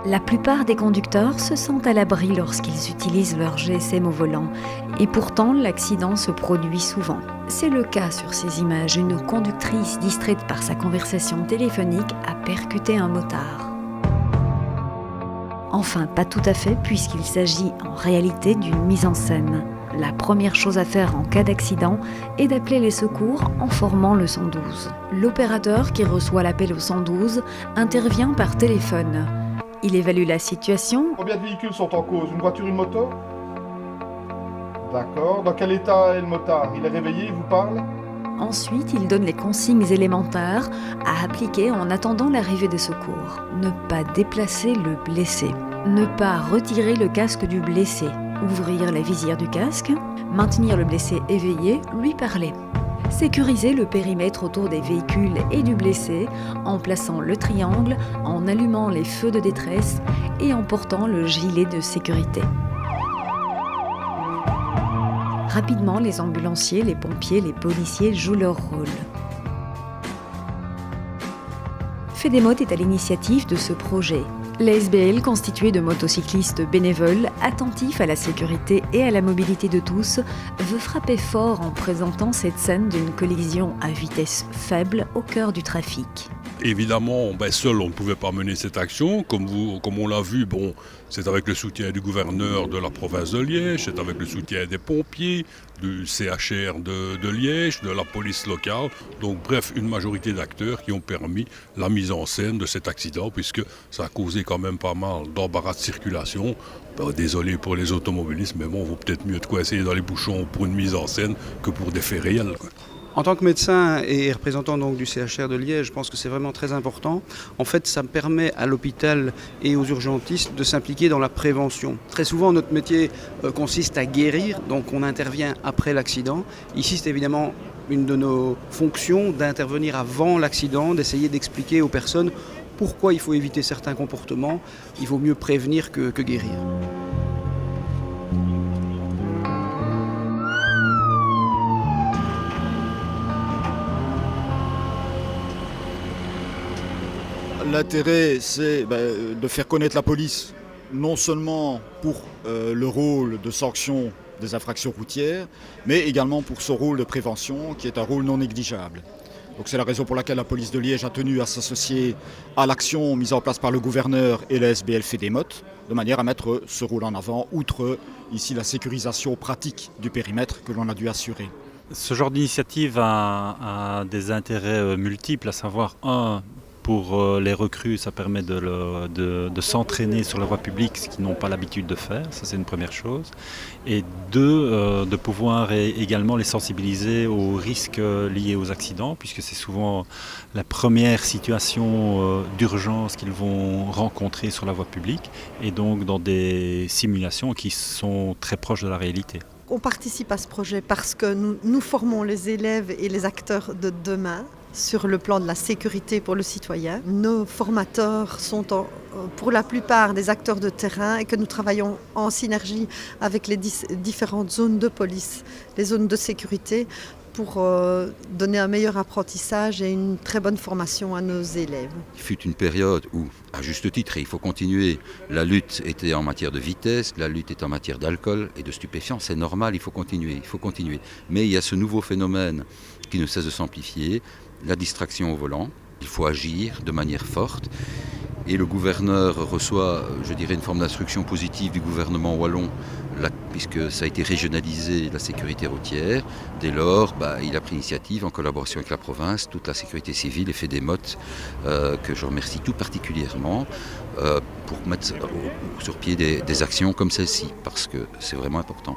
La plupart des conducteurs se sentent à l'abri lorsqu'ils utilisent leur GSM au volant, et pourtant l'accident se produit souvent. C'est le cas sur ces images. Une conductrice distraite par sa conversation téléphonique a percuté un motard. Enfin, pas tout à fait, puisqu'il s'agit en réalité d'une mise en scène. La première chose à faire en cas d'accident est d'appeler les secours en formant le 112. L'opérateur qui reçoit l'appel au 112 intervient par téléphone. Il évalue la situation. Combien de véhicules sont en cause? Une voiture, une moto? D'accord. Dans quel état est le motard? Il est réveillé, il vous parle? Ensuite, il donne les consignes élémentaires à appliquer en attendant l'arrivée des secours. Ne pas déplacer le blessé. Ne pas retirer le casque du blessé. Ouvrir la visière du casque. Maintenir le blessé éveillé, lui parler. Sécuriser le périmètre autour des véhicules et du blessé en plaçant le triangle, en allumant les feux de détresse et en portant le gilet de sécurité. Rapidement, les ambulanciers, les pompiers, les policiers jouent leur rôle. FEDEMOT est à l'initiative de ce projet. La SBL, constituée de motocyclistes bénévoles, attentifs à la sécurité et à la mobilité de tous, veut frapper fort en présentant cette scène d'une collision à vitesse faible au cœur du trafic. Évidemment, seul on ne pouvait pas mener cette action. Comme on l'a vu, c'est avec le soutien du gouverneur de la province de Liège, c'est avec le soutien des pompiers, du CHR de Liège, de la police locale. Donc bref, une majorité d'acteurs qui ont permis la mise en scène de cet accident, puisque ça a causé quand même pas mal d'embarras de circulation. Désolé pour les automobilistes, mais vaut peut-être mieux de coincer dans les bouchons pour une mise en scène que pour des faits réels, quoi. En tant que médecin et représentant donc du CHR de Liège, je pense que c'est vraiment très important. En fait, ça me permet à l'hôpital et aux urgentistes de s'impliquer dans la prévention. Très souvent, notre métier consiste à guérir, donc on intervient après l'accident. Ici, c'est évidemment une de nos fonctions d'intervenir avant l'accident, d'essayer d'expliquer aux personnes pourquoi il faut éviter certains comportements. Il vaut mieux prévenir que guérir. L'intérêt, c'est de faire connaître la police, non seulement pour le rôle de sanction des infractions routières, mais également pour son rôle de prévention, qui est un rôle non négligeable. Donc c'est la raison pour laquelle la police de Liège a tenu à s'associer à l'action mise en place par le gouverneur et la SBL FEDEMOT, de manière à mettre ce rôle en avant, outre ici la sécurisation pratique du périmètre que l'on a dû assurer. Ce genre d'initiative a des intérêts multiples, à savoir pour les recrues, ça permet de s'entraîner sur la voie publique, ce qu'ils n'ont pas l'habitude de faire, ça c'est une première chose. Et deux, de pouvoir également les sensibiliser aux risques liés aux accidents, puisque c'est souvent la première situation d'urgence qu'ils vont rencontrer sur la voie publique, et donc dans des simulations qui sont très proches de la réalité. On participe à ce projet parce que nous formons les élèves et les acteurs de demain sur le plan de la sécurité pour le citoyen. Nos formateurs sont pour la plupart des acteurs de terrain et que nous travaillons en synergie avec les différentes zones de police, les zones de sécurité, pour donner un meilleur apprentissage et une très bonne formation à nos élèves. Il fut une période où, à juste titre, et il faut continuer, la lutte était en matière de vitesse, la lutte était en matière d'alcool et de stupéfiants, c'est normal, il faut continuer. Mais il y a ce nouveau phénomène qui ne cesse de s'amplifier, la distraction au volant. Il faut agir de manière forte. Et le gouverneur reçoit, une forme d'instruction positive du gouvernement wallon, puisque ça a été régionalisé, la sécurité routière. Dès lors, il a pris l'initiative, en collaboration avec la province, toute la sécurité civile et FEDEMOT, que je remercie tout particulièrement, pour mettre sur pied des actions comme celle-ci, parce que c'est vraiment important.